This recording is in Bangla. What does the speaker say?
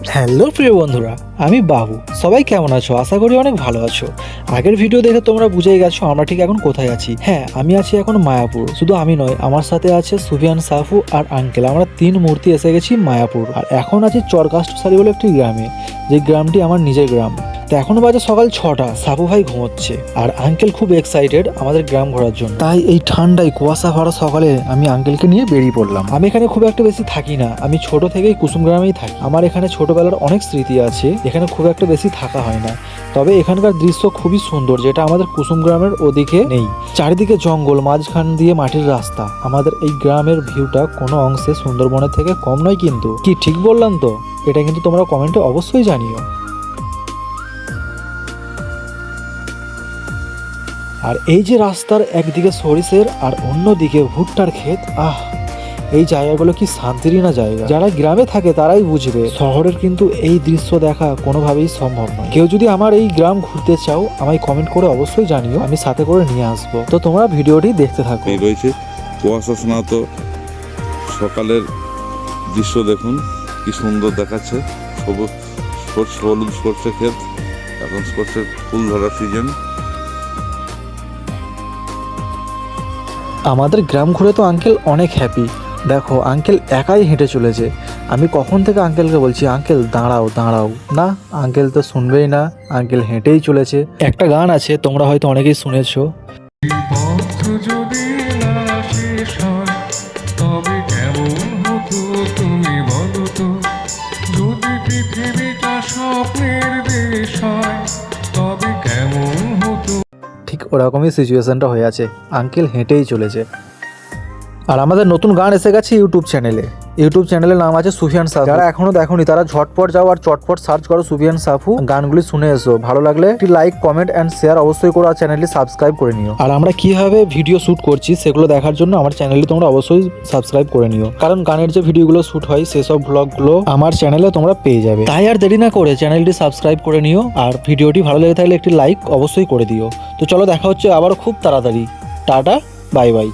হ্যালো প্রিয় বন্ধুরা, আমি বাবু। সবাই কেমন আছো? আশা করি অনেক ভালো আছো। আগের ভিডিও দেখে তোমরা বুঝেই গেছো আমরা ঠিক এখন কোথায় আছি। হ্যাঁ, আমি আছি এখন মায়াপুর। শুধু আমি নয়, আমার সাথে আছে সুফিয়ান, সাফু আর আঙ্কেল। আমরা 3 মূর্তি এসে গেছি মায়াপুর। আর এখন আছি চরকাষ্টসারি বলে একটি গ্রামে, যে গ্রামটি আমার নিজের গ্রাম। তো এখন বাজে সকাল 6টা। সাবু ভাই ঘুমোচ্ছে আর আঙ্কেল খুব এক্সাইটেড আমাদের গ্রাম ঘোরার জন্য। তাই এই ঠান্ডায় কুয়াশা ভরা সকালে আমি আঙ্কেলকে নিয়ে বেরিয়ে পড়লাম। আমি এখানে খুব একটা বেশি থাকি না, আমি ছোট থেকেই কুসুম গ্রামেই থাকি। আমার এখানে ছোটবেলার অনেক স্মৃতি আছে। এখানে খুব একটা বেশি থাকা হয় না, তবে এখানকার দৃশ্য খুবই সুন্দর, যেটা আমাদের কুসুম গ্রামের ওদিকে নেই। চারিদিকে জঙ্গল, মাঝখান দিয়ে মাটির রাস্তা। আমাদের এই গ্রামের ভিউটা কোনো অংশে সুন্দরবনের থেকে কম নয়, কিন্তু কি ঠিক বললাম তো? এটা কিন্তু তোমরা কমেন্টে অবশ্যই জানিও। আর এই যে রাস্তার একদিকে সরিষের আর অন্যদিকে ভুট্টার ক্ষেত, এই জায়গাগুলো কি শান্তিরই না জায়গা। যারা গ্রামে থাকে তারাই বুঝবে, শহরের কিন্তু এই দৃশ্য দেখা কোনোভাবেই সম্ভব নয়। কেউ যদি আমার এই গ্রাম ঘুরতে চাও, আমায় কমেন্ট করে অবশ্যই জানিও, আমি সাথে করে নিয়ে আসবো। তো তোমরা ভিডিওটি দেখতে থাকো। রয়েছে কুয়াশা স্নাত সকালের দৃশ্য দেখুন, কি সুন্দর দেখাচ্ছে। সবুজ হলুদ সর্ষে ক্ষেত, এখন সর্ষের ফুল ধরার সিজন। আমাদের গ্রাম ঘুরে তো আঙ্কেল অনেক হ্যাপি। দেখো, আঙ্কেল একাই হেঁটে চলেছে। আমি কখন থেকে আঙ্কেলকে বলছি, আঙ্কেল দাঁড়াও দাঁড়াও, না আঙ্কেল তো শুনবেই না, আঙ্কেল হেঁটেই চলেছে। একটা গান আছে, তোমরা হয়তো অনেকেই শুনেছো। যদি না শেষ হয় তবে কেমন হতো তুমি বলো তো, যদি পৃথিবীটা স্বপ্নের দেশ হয় তবে কেমন হতো। ঠিক ওরকমই সিচুয়েশনটা হয়ে আছে, আঙ্কেল হেঁটেই চলেছে। আর আমাদের নতুন গান এসে গেছে ইউটিউব চ্যানেলের নাম আছে সুফিয়ান সাফু। যারা এখনো দেখোনি তারা ঝটপট যাও আর চটপট সার্চ করো সুফিয়ান সাফু, গানগুলি শুনে এসো। ভালো লাগলে একটি লাইক, কমেন্ট অ্যান্ড শেয়ার অবশ্যই করো, আর চ্যানেলটি সাবস্ক্রাইব করে নিও। আর আমরা কিভাবে ভিডিও শুট করছি সেগুলো দেখার জন্য আমার চ্যানেলটি তোমরা অবশ্যই সাবস্ক্রাইব করে নিও, কারণ গানের যে ভিডিওগুলো শুট হয় সেসব ব্লগগুলো আমার চ্যানেলে তোমরা পেয়ে যাবে। তাই আর দেরি না করে চ্যানেলটি সাবস্ক্রাইব করে নিও, আর ভিডিওটি ভালো লেগে থাকলে একটি লাইক অবশ্যই করে দিও। তো চলো, দেখা হচ্ছে আবার খুব তাড়াতাড়ি। Tata, bye bye.